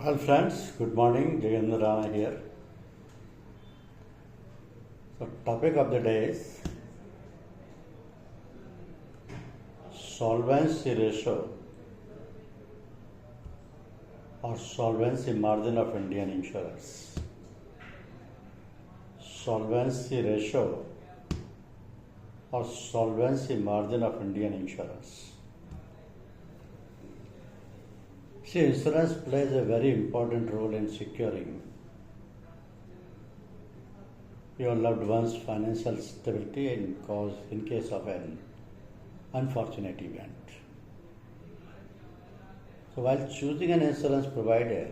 Well, friends, good morning. Jagendra Rana here. So, topic of the day is solvency ratio or solvency margin of Indian insurers. Solvency ratio or solvency margin of Indian insurers. See, insurance plays a very important role in securing your loved one's financial stability in case of an unfortunate event. So, while choosing an insurance provider,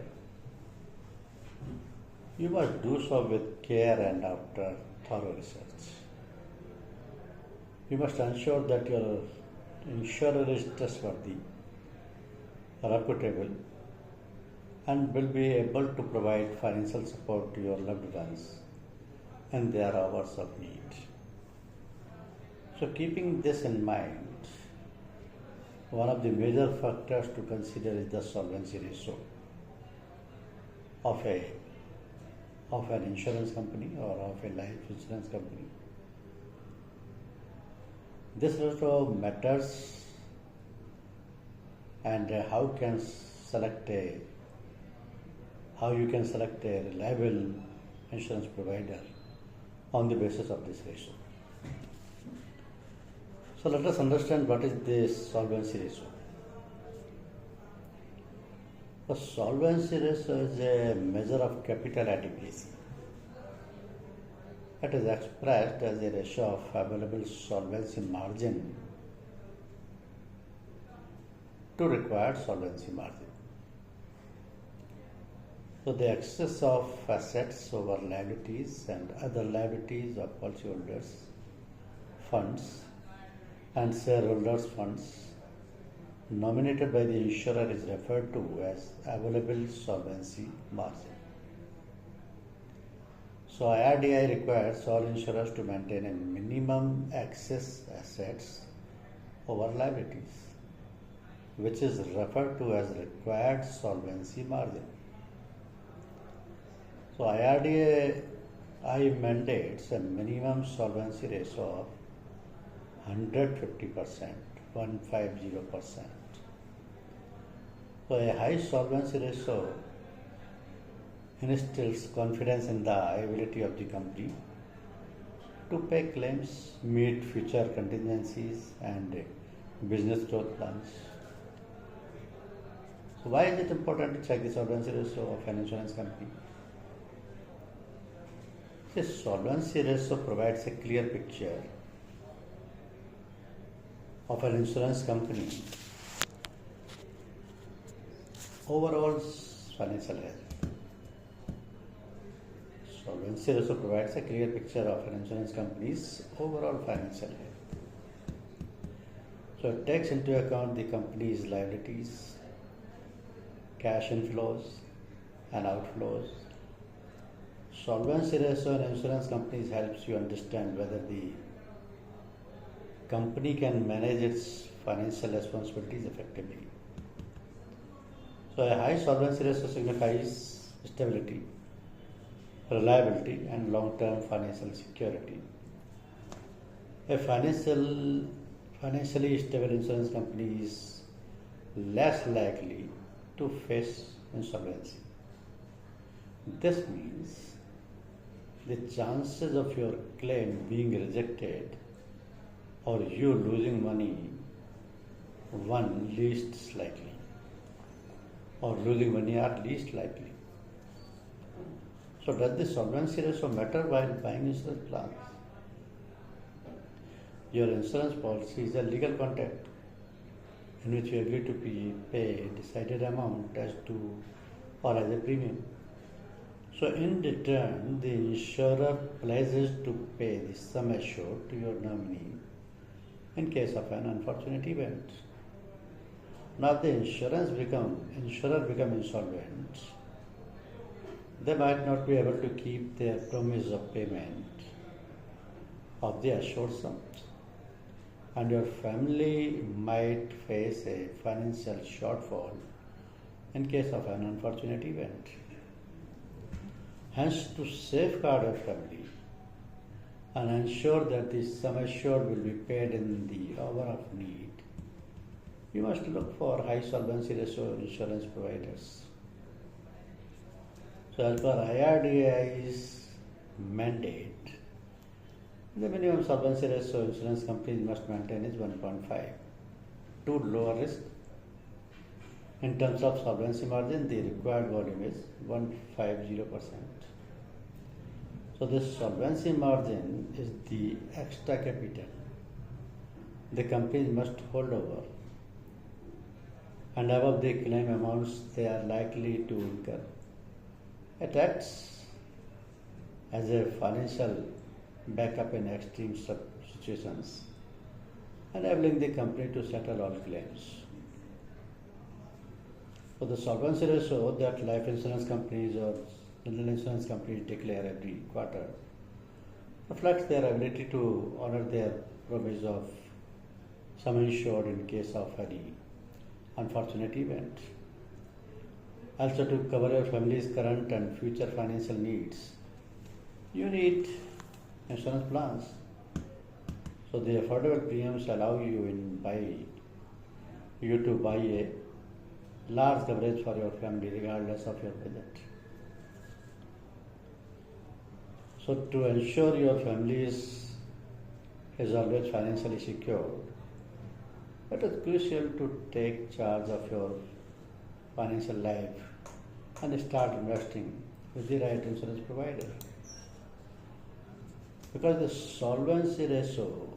you must do so with care and after thorough research. You must ensure that your insurer is trustworthy, reputable, and will be able to provide financial support to your loved ones in their hours of need. So, keeping this in mind, one of the major factors to consider is the solvency ratio of an insurance company or of a life insurance company. This ratio matters and how you can select a reliable insurance provider on the basis of this ratio. So let us understand what is this solvency ratio. The solvency ratio is a measure of capital adequacy. It is expressed as a ratio of available solvency margin to required solvency margin. So the excess of assets over liabilities and other liabilities of policyholders' funds and shareholders' funds nominated by the insurer is referred to as available solvency margin. So IRDAI requires all insurers to maintain a minimum excess assets over liabilities, which is referred to as required solvency margin. So IRDAI mandates a minimum solvency ratio of 150%, 150%. So a high solvency ratio instills confidence in the ability of the company to pay claims, meet future contingencies and business growth plans. So why is it important to check the solvency ratio of an insurance company? The solvency ratio provides a clear picture of an insurance company overall financial health. Solvency ratio provides a clear picture of an insurance company's overall financial health. So it takes into account the company's liabilities, cash inflows and outflows. Solvency ratio in insurance companies helps you understand whether the company can manage its financial responsibilities effectively. So a high solvency ratio signifies stability, reliability and long-term financial security. A financially stable insurance company is less likely to face insolvency. This means the chances of your claim being rejected or you losing money are least likely. So does the solvency ratio matter while buying insurance plans? Your insurance policy is a legal contract in which you agree to pay a decided amount as to or as a premium. So in return, the insurer pledges to pay the sum assured to your nominee in case of an unfortunate event. Now if the insurer become insolvent, they might not be able to keep their promise of payment of the assured sums, and your family might face a financial shortfall in case of an unfortunate event. Hence, to safeguard your family and ensure that the sum assured will be paid in the hour of need, you must look for high solvency ratio insurance providers. So, as per IRDAI's mandate, the minimum solvency ratio insurance companies must maintain is 1.5. To lower risk, in terms of solvency margin, the required volume is 150%. So this solvency margin is the extra capital the companies must hold over and above the claim amounts they are likely to incur. It acts as a financial backup in extreme situations, enabling the company to settle all claims. So the solvency ratio that life insurance companies or general insurance companies declare every quarter reflects their ability to honor their promise of sum insured in case of any unfortunate event. Also, to cover your family's current and future financial needs, you need insurance plans. So the affordable premiums allow you to buy a large coverage for your family regardless of your budget. So to ensure your family is always financially secure, it is crucial to take charge of your financial life and start investing with the right insurance provider. Because the solvency ratio,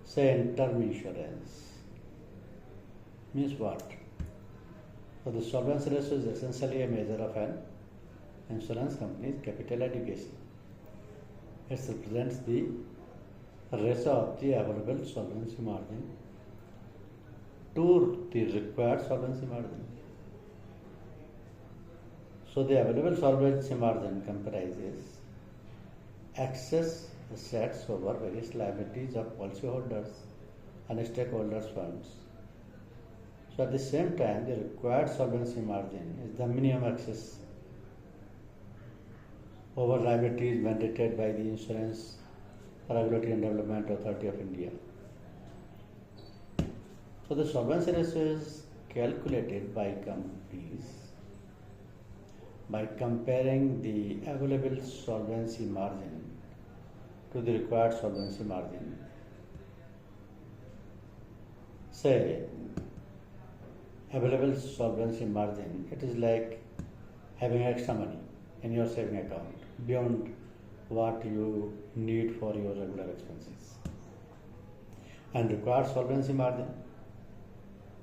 say in term insurance, means what? So the solvency ratio is essentially a measure of an insurance company's capital adequacy. It represents the ratio of the available solvency margin to the required solvency margin. So the available solvency margin comprises excess assets over various liabilities of policyholders and stakeholders' funds. So at the same time, the required solvency margin is the minimum excess over liabilities mandated by the Insurance Regulatory and Development Authority of India. So the solvency ratio is calculated by companies by comparing the available solvency margin to the required solvency margin. Say, available solvency margin, it is like having extra money in your saving account beyond what you need for your regular expenses. And required solvency margin,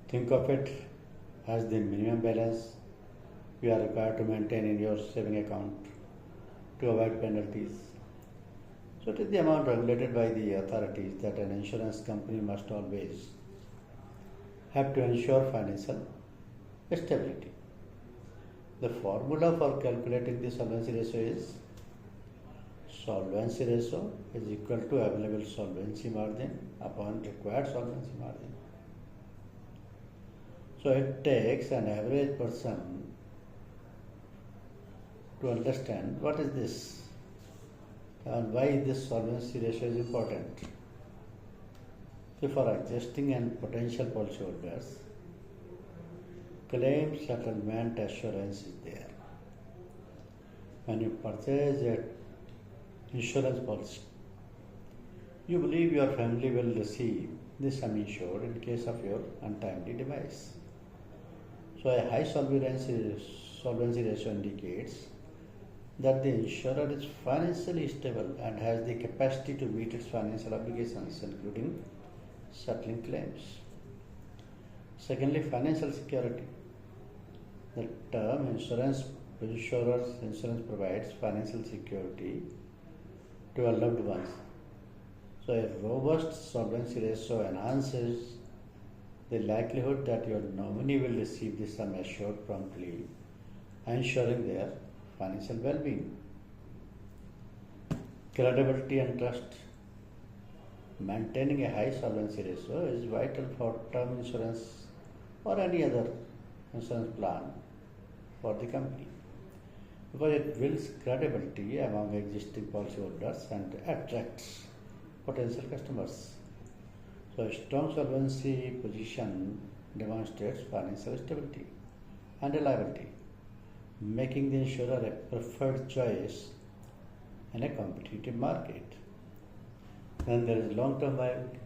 think of it as the minimum balance you are required to maintain in your saving account to avoid penalties. So it is the amount regulated by the authorities that an insurance company must always have to ensure financial stability. The formula for calculating the solvency ratio is solvency ratio is equal to available solvency margin upon required solvency margin. So it takes an average person to understand what is this and why this solvency ratio is important. So for existing and potential policyholders, claim settlement assurance is there. When you purchase an insurance policy, you believe your family will receive the sum insured in case of your untimely demise. So a high solvency ratio indicates that the insurer is financially stable and has the capacity to meet its financial obligations, including settling claims. Secondly, financial security. The term insurance provides financial security to your loved ones. So a robust solvency ratio enhances the likelihood that your nominee will receive the sum assured promptly, ensuring their financial well-being. Credibility and trust. Maintaining a high solvency ratio is vital for term insurance or any other insurance plan for the company because it builds credibility among existing policyholders and attracts potential customers. So, a strong solvency position demonstrates financial stability and reliability, making the insurer a preferred choice in a competitive market. Then there is long-term viability.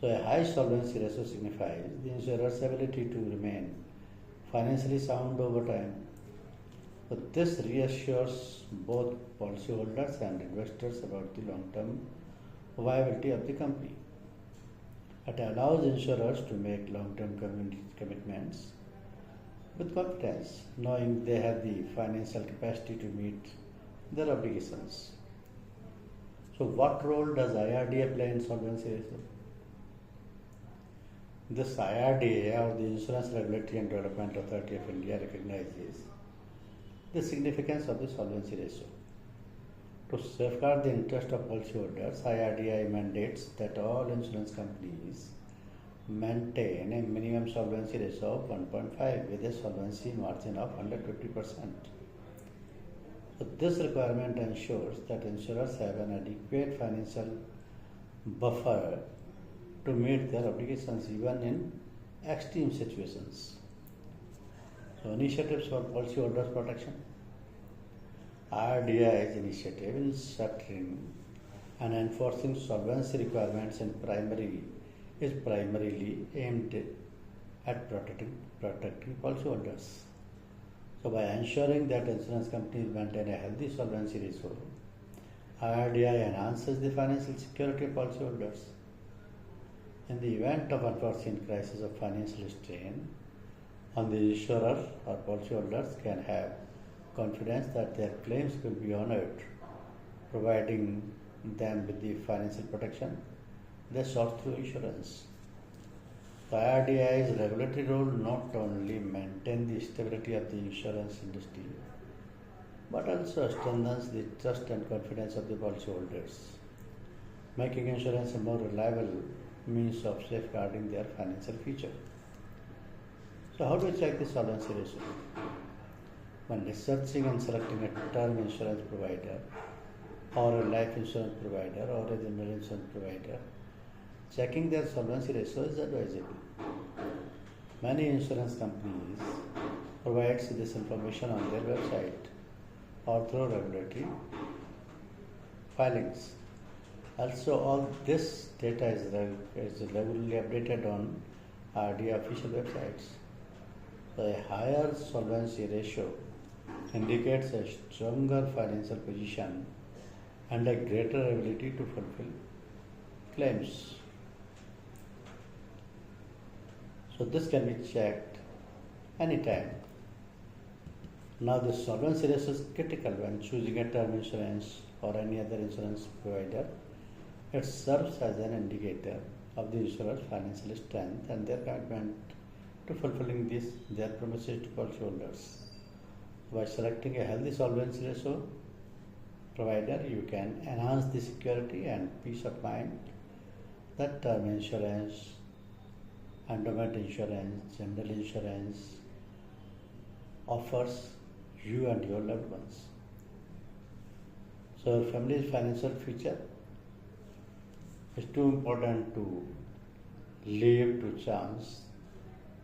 So a high solvency ratio signifies the insurer's ability to remain financially sound over time. But this reassures both policyholders and investors about the long-term viability of the company. It allows insurers to make long-term commitments with confidence, knowing they have the financial capacity to meet their obligations. So, what role does IRDA play in solvency ratio? This IRDA, or the Insurance Regulatory and Development Authority of India, recognizes the significance of the solvency ratio. To safeguard the interest of policyholders, IRDA mandates that all insurance companies maintain a minimum solvency ratio of 1.5 with a solvency margin of 150%. So this requirement ensures that insurers have an adequate financial buffer to meet their obligations even in extreme situations. So initiatives for policyholders protection. RDI's initiative in structuring and enforcing solvency requirements is primarily aimed at protecting policyholders. So by ensuring that insurance companies maintain a healthy solvency ratio, IRDI enhances the financial security of policyholders. In the event of unforeseen crisis of financial strain on the insurer, or policyholders can have confidence that their claims will be honored, providing them with the financial protection they sought through insurance. The IRDA's regulatory role not only maintains the stability of the insurance industry, but also strengthens the trust and confidence of the policyholders, making insurance a more reliable means of safeguarding their financial future. So, how do we check the solvency ratio? When researching and selecting a term insurance provider, or a life insurance provider, or a general insurance provider, checking their solvency ratio is advisable. Many insurance companies provide this information on their website or through regulatory filings. Also, all this data is regularly updated on RDA official websites. So a higher solvency ratio indicates a stronger financial position and a greater ability to fulfill claims. So this can be checked anytime. Now the solvency ratio is critical when choosing a term insurance or any other insurance provider. It serves as an indicator of the insurer's financial strength and their commitment to fulfilling their promises to policyholders. By selecting a healthy solvency ratio provider, you can enhance the security and peace of mind that term insurance, endowment insurance, general insurance offers you and your loved ones. So, your family's financial future is too important to leave to chance.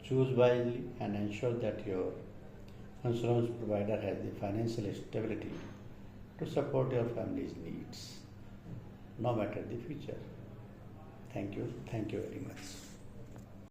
Choose wisely and ensure that your insurance provider has the financial stability to support your family's needs, no matter the future. Thank you very much.